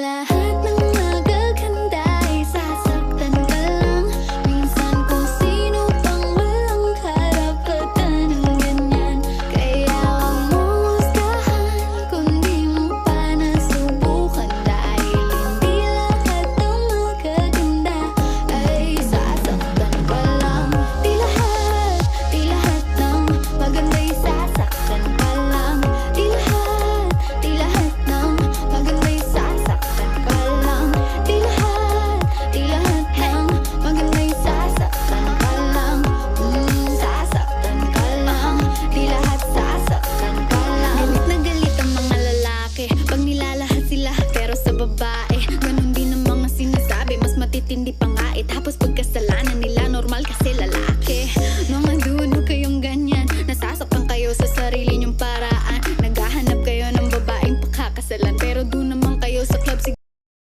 Lahat ng magaganda ay sasaktan ka lang. Minsan kung sino pang walang karapatan ng ganyan. Kaya huwag mong hustahan kung di mo pa nasubukan. Dahil hindi lahat ng magaganda ay sasaktan ka lang. Di lahat ng maganda'y sasaktan ka lang. Di lahat ng maganda'y sasaktan ka lang. Di lahat ng maganda'y sasaktan ka lang. Sasaktan ka lang. Di lahat sasaktan ka lang. Galit na galit ang mga lalaki pag nilalahat sila pero sa babae